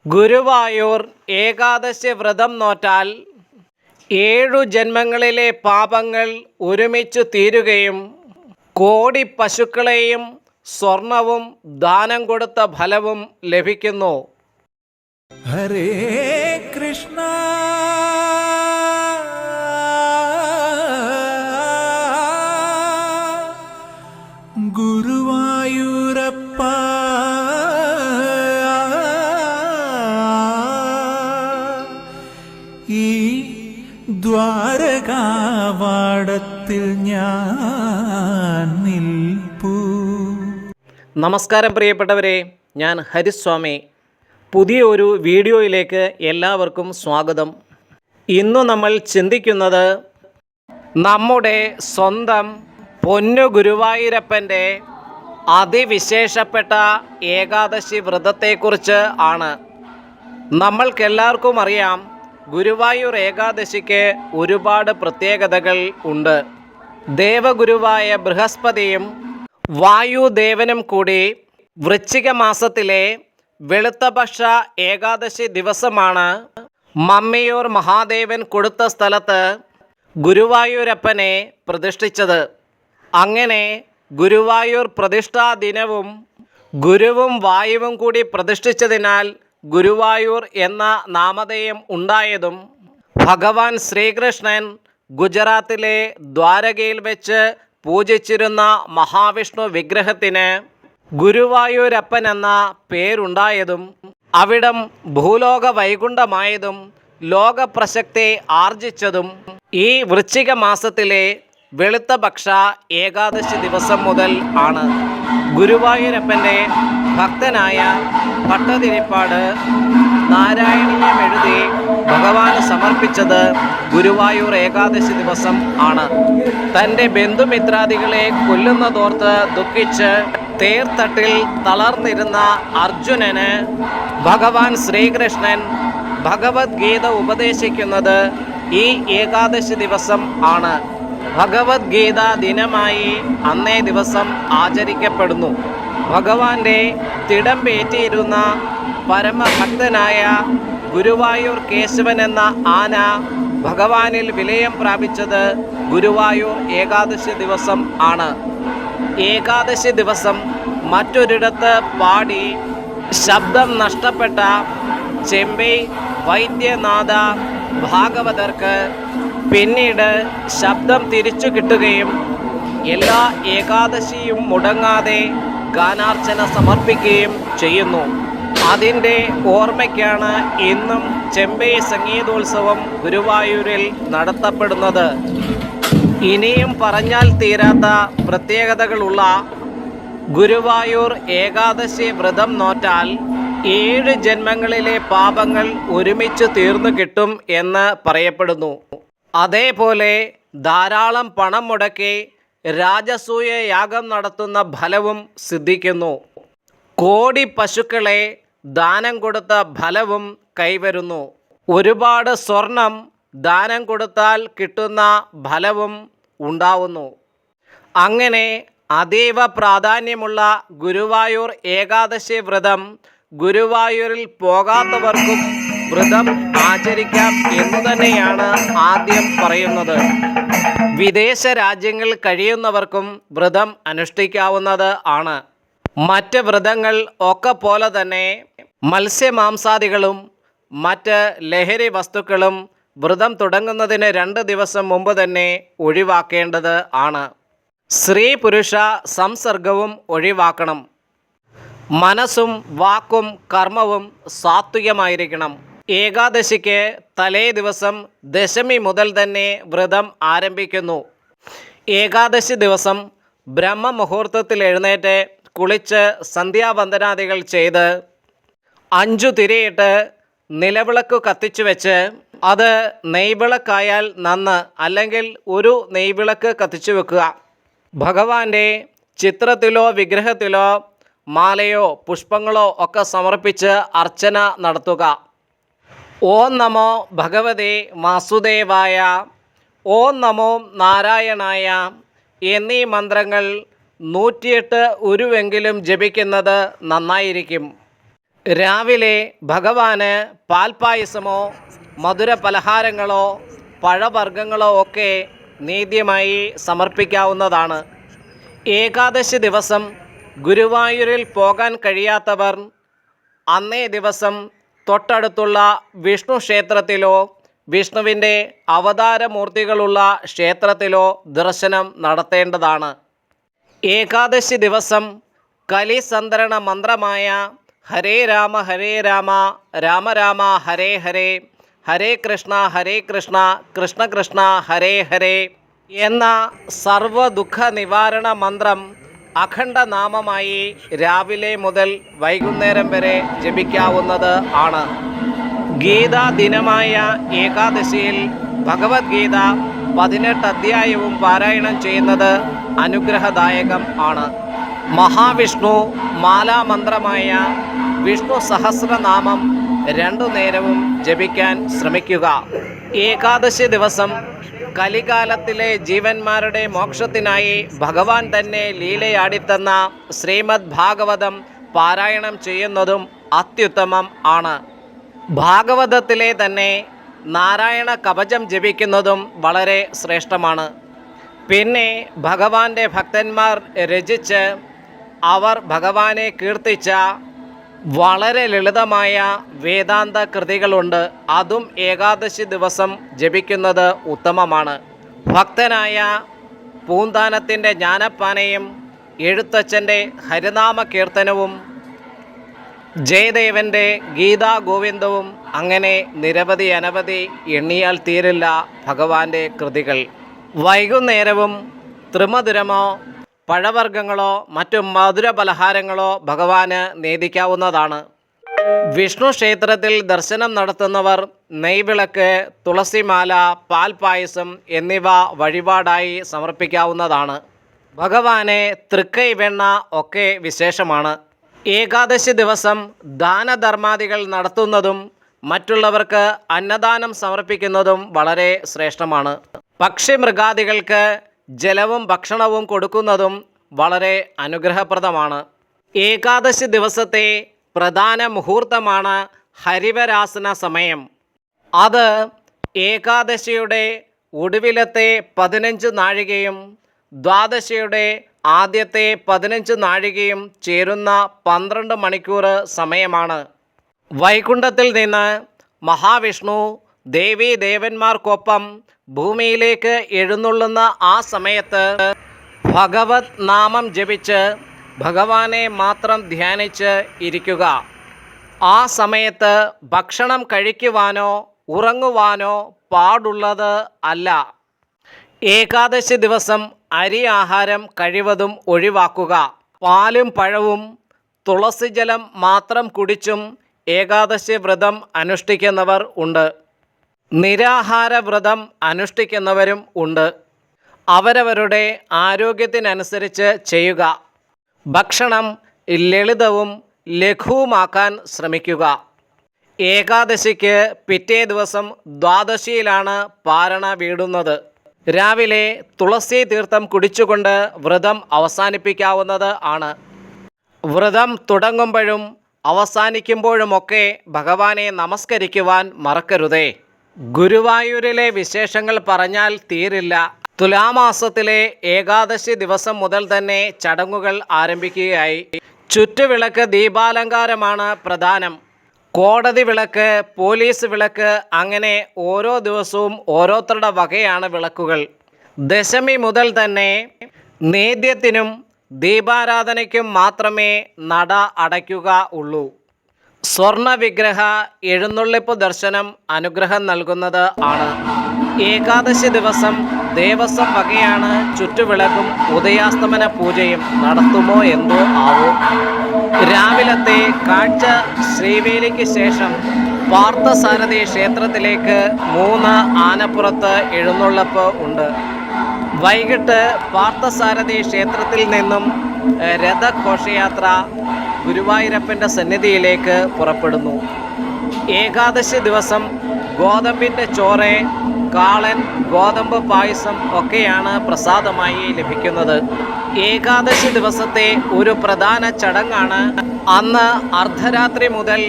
ഗുരുവായൂർ ഏകാദശി വ്രതം നോറ്റാൽ 7 ജന്മങ്ങളിലെ പാപങ്ങൾ ഒരുമിച്ചു തീരുകയും കോടി പശുക്കളെയും സ്വർണവും ദാനം കൊടുത്ത ഫലവും ലഭിക്കുന്നു. ഹരേ കൃഷ്ണ ഗുരുവായൂരപ്പ ഈ ദ്വാരകാവാടത്തിൽ ഞാൻ നിൽപ്പൂ. നമസ്കാരം പ്രിയപ്പെട്ടവരെ, ഞാൻ ഹരിസ്വാമി. പുതിയ ഒരു വീഡിയോയിലേക്ക് എല്ലാവർക്കും സ്വാഗതം. ഇന്നു നമ്മൾ ചിന്തിക്കുന്നത് നമ്മുടെ സ്വന്തം പൊന്നു ഗുരുവായൂരപ്പൻ്റെ അതിവിശേഷപ്പെട്ട ഏകാദശി വ്രതത്തെക്കുറിച്ച് ആണ്. നമ്മൾക്കെല്ലാവർക്കും അറിയാം, ഗുരുവായൂർ ഏകാദശിക്ക് ഒരുപാട് പ്രത്യേകതകൾ ഉണ്ട്. ദേവഗുരുവായ ബൃഹസ്പതിയും വായുദേവനും കൂടി വൃശ്ചിക മാസത്തിലെ വെളുത്തപക്ഷ ഏകാദശി ദിവസമാണ് മമ്മിയൂർ മഹാദേവൻ കൊടുത്ത സ്ഥലത്ത് ഗുരുവായൂരപ്പനെ പ്രതിഷ്ഠിച്ചത്. അങ്ങനെ ഗുരുവായൂർ പ്രതിഷ്ഠാ ദിനവും ഗുരുവും വായുവും കൂടി പ്രതിഷ്ഠിച്ചതിനാൽ ഗുരുവായൂർ എന്ന നാമധേയം ഉണ്ടായതും ഭഗവാൻ ശ്രീകൃഷ്ണൻ ഗുജറാത്തിലെ ദ്വാരകയിൽ വെച്ച് പൂജിച്ചിരുന്ന മഹാവിഷ്ണു വിഗ്രഹത്തിന് ഗുരുവായൂരപ്പൻ എന്ന പേരുണ്ടായതും അവിടം ഭൂലോക വൈകുണ്ഠമായതും ലോകപ്രശസ്തി ആർജിച്ചതും ഈ വൃശ്ചിക മാസത്തിലെ വെളുത്തപക്ഷ ഏകാദശി ദിവസം മുതൽ ആണ്. ഗുരുവായൂരപ്പൻ്റെ ഭക്തനായ ഭട്ടതിരിപ്പാട് നാരായണീയം എഴുതി ഭഗവാന് സമർപ്പിച്ചത് ഗുരുവായൂർ ഏകാദശി ദിവസം ആണ്. തൻ്റെ ബന്ധുമിത്രാദികളെ കൊല്ലുന്നതോർത്ത് ദുഃഖിച്ച് തേർത്തട്ടിൽ തളർന്നിരുന്ന അർജുനന് ഭഗവാൻ ശ്രീകൃഷ്ണൻ ഭഗവത്ഗീത ഉപദേശിക്കുന്നത് ഈ ഏകാദശി ദിവസം ആണ്. ഭഗവത്ഗീത ദിനമായി അന്നേ ദിവസം ആചരിക്കപ്പെടുന്നു. ഭഗവാന്റെ തിടമ്പേറ്റിയിരുന്ന പരമഭക്തനായ ഗുരുവായൂർ കേശവൻ എന്ന ആന ഭഗവാനിൽ വിലയം പ്രാപിച്ചത് ഗുരുവായൂർ ഏകാദശി ദിവസം ആണ്. ഏകാദശി ദിവസം മറ്റൊരിടത്ത് പാടി ശബ്ദം നഷ്ടപ്പെട്ട ചെമ്പൈ വൈദ്യനാഥ ഭാഗവതർക്ക് പിന്നീട് ശബ്ദം തിരിച്ചു കിട്ടുകയും എല്ലാ ഏകാദശിയും മുടങ്ങാതെ ഗാനാർച്ചന സമർപ്പിക്കുകയും ചെയ്യുന്നു. അതിൻ്റെ ഓർമ്മയ്ക്കാണ് ഇന്നും ചെമ്പൈ സംഗീതോത്സവം ഗുരുവായൂരിൽ നടത്തപ്പെടുന്നത്. ഇനിയും പറഞ്ഞാൽ തീരാത്ത പ്രത്യേകതകളുള്ള ഗുരുവായൂർ ഏകാദശി വ്രതം നോറ്റാൽ 7 ജന്മങ്ങളിലെ പാപങ്ങൾ ഒരുമിച്ച് തീർന്നു കിട്ടും എന്ന് പറയപ്പെടുന്നു. അതേപോലെ ധാരാളം പണം മുടക്കി രാജസൂയ യാഗം നടത്തുന്ന ഫലവും സിദ്ധിക്കുന്നു. കോടി പശുക്കളെ ദാനം കൊടുത്ത ഫലവും കൈവരുന്നു. ഒരുപാട് സ്വർണം ദാനം കൊടുത്താൽ കിട്ടുന്ന ഫലവും ഉണ്ടാവുന്നു. അങ്ങനെ അതീവ പ്രാധാന്യമുള്ള ഗുരുവായൂർ ഏകാദശി വ്രതം ഗുരുവായൂരിൽ പോകാത്തവർക്കും വ്രതം ആചരിക്കാം എന്നു തന്നെയാണ് ആദ്യം പറയുന്നത്. വിദേശ രാജ്യങ്ങളിൽ കഴിയുന്നവർക്കും വ്രതം അനുഷ്ഠിക്കാവുന്നത് ആണ്. മറ്റ് വ്രതങ്ങൾ ഒക്കെ പോലെ തന്നെ മത്സ്യമാംസാദികളും മറ്റ് ലഹരി വസ്തുക്കളും വ്രതം തുടങ്ങുന്നതിന് 2 ദിവസം മുമ്പ് തന്നെ ഒഴിവാക്കേണ്ടത് ആണ്. സ്ത്രീ പുരുഷ സംസർഗവും ഒഴിവാക്കണം. മനസ്സും വാക്കും കർമ്മവും സാത്വികമായിരിക്കണം. ഏകാദശിക്ക് തലേ ദിവസം ദശമി മുതൽ തന്നെ വ്രതം ആരംഭിക്കുന്നു. ഏകാദശി ദിവസം ബ്രഹ്മമുഹൂർത്തത്തിൽ എഴുന്നേറ്റ് കുളിച്ച് സന്ധ്യാവന്ദനാദികൾ ചെയ്ത് 5 തിരിയിട്ട് നിലവിളക്ക് കത്തിച്ചു വെച്ച് അത് നെയ്വിളക്കായാൽ നന്ന്, അല്ലെങ്കിൽ ഒരു നെയ്വിളക്ക് കത്തിച്ചു വെക്കുക. ഭഗവാന്റെ ചിത്രത്തിലോ വിഗ്രഹത്തിലോ മാലയോ പുഷ്പങ്ങളോ ഒക്കെ സമർപ്പിച്ച് അർച്ചന നടത്തുക. ഓം നമോ ഭഗവതേ വാസുദേവായ, ഓം നമോ നാരായണായ എന്നീ മന്ത്രങ്ങൾ 108 ഉരുവെങ്കിലും ജപിക്കുന്നത് നന്നായിരിക്കും. രാവിലെ ഭഗവാന് പാൽപ്പായസമോ മധുര പലഹാരങ്ങളോ പഴവർഗ്ഗങ്ങളോ ഒക്കെ നേദ്യമായി സമർപ്പിക്കാവുന്നതാണ്. ഏകാദശി ദിവസം ഗുരുവായൂരിൽ പോകാൻ കഴിയാത്തവർ അന്നേ ദിവസം തൊട്ടടുത്തുള്ള വിഷ്ണു ക്ഷേത്രത്തിലോ വിഷ്ണുവിൻ്റെ അവതാരമൂർത്തികളുള്ള ക്ഷേത്രത്തിലോ ദർശനം നടത്തേണ്ടതാണ്. ഏകാദശി ദിവസം കലിസന്ധരണ മന്ത്രമായ ഹരേ രാമ രാമ രാമ ഹരേ ഹരേ, ഹരേ കൃഷ്ണ കൃഷ്ണ കൃഷ്ണ ഹരേ ഹരേ എന്ന സർവ്വദുഃഖ നിവാരണ മന്ത്രം അഖണ്ഡനാമമായി രാവിലെ മുതൽ വൈകുന്നേരം വരെ ജപിക്കാവുന്നത് ആണ്. ഗീതാ ദിനമായ ഏകാദശിയിൽ ഭഗവത്ഗീത 18 അധ്യായവും പാരായണം ചെയ്യുന്നത് അനുഗ്രഹദായകം ആണ്. മഹാവിഷ്ണു മാലാമന്ത്രമായ വിഷ്ണു സഹസ്രനാമം 2 നേരവും ജപിക്കാൻ ശ്രമിക്കുക. ഏകാദശി ദിവസം കലികാലത്തിലെ ജീവന്മാരുടെ മോക്ഷത്തിനായി ഭഗവാൻ തന്നെ ലീലയാടിത്തന്ന ശ്രീമദ് ഭാഗവതം പാരായണം ചെയ്യുന്നതും അത്യുത്തമം ആണ്. ഭാഗവതത്തിലെ തന്നെ നാരായണ കവചം ജപിക്കുന്നതും വളരെ ശ്രേഷ്ഠമാണ്. പിന്നെ ഭഗവാന്റെ ഭക്തന്മാർ രചിച്ച് അവർ ഭഗവാനെ കീർത്തിച്ച വളരെ ലളിതമായ വേദാന്ത കൃതികളുണ്ട്. അതും ഏകാദശി ദിവസം ജപിക്കുന്നത് ഉത്തമമാണ്. ഭക്തനായ പൂന്താനത്തിൻ്റെ ജ്ഞാനപ്പാനയും എഴുത്തച്ഛൻ്റെ ഹരിനാമ കീർത്തനവും ജയദേവൻ്റെ ഗീതാ ഗോവിന്ദവും അങ്ങനെ നിരവധി അനവധി എണ്ണിയാൽ തീരില്ല ഭഗവാന്റെ കൃതികൾ. വൈകുന്നേരവും ത്രിമധുരമോ പഴവർഗ്ഗങ്ങളോ മറ്റു മധുര പലഹാരങ്ങളോ ഭഗവാന് നേദിക്കാവുന്നതാണ്. വിഷ്ണു ക്ഷേത്രത്തിൽ ദർശനം നടത്തുന്നവർ നെയ്വിളക്ക്, തുളസിമാല, പാൽപ്പായസം എന്നിവ വഴിപാടായി സമർപ്പിക്കാവുന്നതാണ്. ഭഗവാനെ തൃക്കൈ വെണ്ണ ഒക്കെ വിശേഷമാണ്. ഏകാദശി ദിവസം ദാനധർമാദികൾ നടത്തുന്നതും മറ്റുള്ളവർക്ക് അന്നദാനം സമർപ്പിക്കുന്നതും വളരെ ശ്രേഷ്ഠമാണ്. പക്ഷിമൃഗാദികൾക്ക് ജലവും ഭക്ഷണവും കൊടുക്കുന്നതും വളരെ അനുഗ്രഹപ്രദമാണ്. ഏകാദശി ദിവസത്തെ പ്രധാന മുഹൂർത്തമാണ് ഹരിവരാസന സമയം. അത് ഏകാദശിയുടെ ഒടുവിലത്തെ 15 നാഴികയും ദ്വാദശിയുടെ ആദ്യത്തെ 15 നാഴികയും ചേരുന്ന 12 മണിക്കൂർ സമയമാണ്. വൈകുണ്ഠത്തിൽ നിന്ന് മഹാവിഷ്ണു ദേവീ ദേവന്മാർക്കൊപ്പം ഭൂമിയിലേക്ക് എഴുന്നള്ളുന്ന ആ സമയത്ത് ഭഗവത് നാമം ജപിച്ച് ഭഗവാനെ മാത്രം ധ്യാനിച്ച് ഇരിക്കുക. ആ സമയത്ത് ഭക്ഷണം കഴിക്കുവാനോ ഉറങ്ങുവാനോ പാടുള്ളത് അല്ല. ഏകാദശി ദിവസം അരി ആഹാരം കഴിവതും ഒഴിവാക്കുക. പാലും പഴവും തുളസിജലം മാത്രം കുടിച്ചും ഏകാദശി വ്രതം അനുഷ്ഠിക്കുന്നവർ ഉണ്ട്. നിരാഹാര വ്രതം അനുഷ്ഠിക്കുന്നവരും ഉണ്ട്. അവരവരുടെ ആരോഗ്യത്തിനനുസരിച്ച് ചെയ്യുക. ഭക്ഷണം ലളിതവും ലഘുവുമാക്കാൻ ശ്രമിക്കുക. ഏകാദശിക്ക് പിറ്റേ ദിവസം ദ്വാദശിയിലാണ് പാരണ വീടുന്നത്. രാവിലെ തുളസി തീർത്ഥം കുടിച്ചുകൊണ്ട് വ്രതം അവസാനിപ്പിക്കാവുന്നത് ആണ്. വ്രതം തുടങ്ങുമ്പോഴും അവസാനിക്കുമ്പോഴുമൊക്കെ ഭഗവാനെ നമസ്കരിക്കുവാൻ മറക്കരുതേ. ഗുരുവായൂരിലെ വിശേഷങ്ങൾ പറഞ്ഞാൽ തീരില്ല. തുലാമാസത്തിലെ ഏകാദശി ദിവസം മുതൽ തന്നെ ചടങ്ങുകൾ ആരംഭിക്കുകയായി. ചുറ്റുവിളക്ക് ദീപാലങ്കാരമാണ് പ്രധാനം. കോടതി വിളക്ക്, പോലീസ് വിളക്ക്, അങ്ങനെ ഓരോ ദിവസവും ഓരോരുത്തരുടെ വകയാണ് വിളക്കുകൾ. ദശമി മുതൽ തന്നെ നേദ്യത്തിനും ദീപാരാധനയ്ക്കും മാത്രമേ നട അടയ്ക്കുക ഉള്ളൂ. സ്വർണ്ണ വിഗ്രഹ എഴുന്നള്ളിപ്പ് ദർശനം അനുഗ്രഹം നൽകുന്നത് ആണ്. ഏകാദശി ദിവസം ദേവസ്വം വകയാണ് ചുറ്റുവിളക്കും ഉദയാസ്തമന പൂജയും. നടത്തുമോ എന്തോ ആവോ. രാവിലത്തെ കാഴ്ച ശ്രീവേലിക്ക് ശേഷം പാർത്ഥസാരഥി ക്ഷേത്രത്തിലേക്ക് 3 ആനപ്പുറത്ത് എഴുന്നള്ളിപ്പ് ഉണ്ട്. വൈകിട്ട് പാർത്ഥസാരഥി ക്ഷേത്രത്തിൽ നിന്നും രഥഘോഷയാത്ര ഗുരുവായൂരപ്പൻ്റെ സന്നിധിയിലേക്ക് പുറപ്പെടുന്നു. ഏകാദശി ദിവസം ഗോതമ്പിൻ്റെ ചോറ് കാളൻ, ഗോതമ്പ് പായസം ഒക്കെയാണ് പ്രസാദമായി ലഭിക്കുന്നത്. ഏകാദശി ദിവസത്തെ ഒരു പ്രധാന ചടങ്ങാണ് അന്ന് അർദ്ധരാത്രി മുതൽ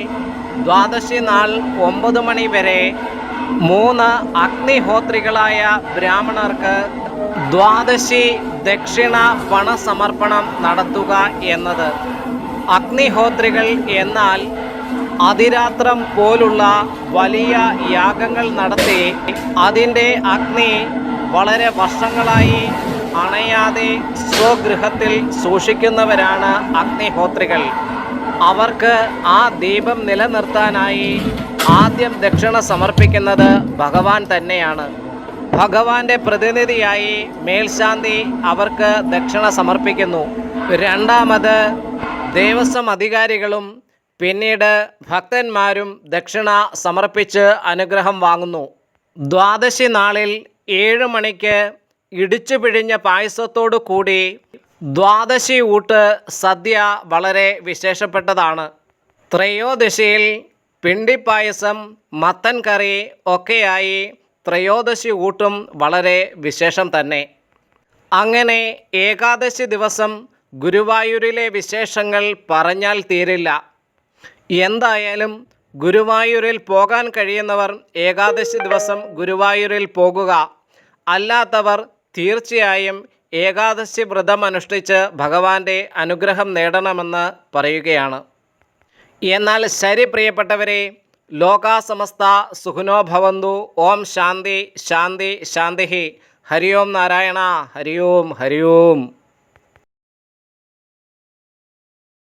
ദ്വാദശി നാൾ 9 മണി വരെ 3 അഗ്നിഹോത്രികളായ ബ്രാഹ്മണർക്ക് ദ്വാദശി ദക്ഷിണ പണസമർപ്പണം നടത്തുക എന്നത്. അഗ്നിഹോത്രികൾ എന്നാൽ അതിരാത്രം പോലുള്ള വലിയ യാഗങ്ങൾ നടത്തി അതിൻ്റെ അഗ്നി വളരെ വർഷങ്ങളായി അണയാതെ സ്വഗൃഹത്തിൽ സൂക്ഷിക്കുന്നവരാണ് അഗ്നിഹോത്രികൾ. അവർക്ക് ആ ദീപം നിലനിർത്താനായി ആദ്യം ദക്ഷിണ സമർപ്പിക്കുന്നത് ഭഗവാൻ തന്നെയാണ്. ഭഗവാന്റെ പ്രതിനിധിയായി മേൽശാന്തി അവർക്ക് ദക്ഷിണ സമർപ്പിക്കുന്നു. രണ്ടാമത് ദേവസ്വം അധികാരികളും പിന്നീട് ഭക്തന്മാരും ദക്ഷിണ സമർപ്പിച്ച് അനുഗ്രഹം വാങ്ങുന്നു. ദ്വാദശി നാളിൽ 7 മണിക്ക് ഇടിച്ചു പിഴിഞ്ഞ പായസത്തോടു കൂടി ദ്വാദശി ഊട്ട് സദ്യ വളരെ വിശേഷപ്പെട്ടതാണ്. ത്രയോദശിയിൽ പിണ്ടിപ്പായസം, മത്തൻ കറി ഒക്കെയായി ത്രയോദശി ഊട്ടും വളരെ വിശേഷം തന്നെ. അങ്ങനെ ഏകാദശി ദിവസം ഗുരുവായൂരിലെ വിശേഷങ്ങൾ പറഞ്ഞാൽ തീരില്ല. എന്തായാലും ഗുരുവായൂരിൽ പോകാൻ കഴിയുന്നവർ ഏകാദശി ദിവസം ഗുരുവായൂരിൽ പോകുക. അല്ലാത്തവർ തീർച്ചയായും ഏകാദശി വ്രതം അനുഷ്ഠിച്ച് ഭഗവാന്റെ അനുഗ്രഹം നേടണമെന്ന് പറയുകയാണ്. എന്നാൽ ശരി പ്രിയപ്പെട്ടവരെ, ലോകാസമസ്ത സുഖിനോ ഭവന്തു. ഓം ശാന്തി ശാന്തി ശാന്തി. ഹരി ഓം നാരായണ. ഹരി ഓം.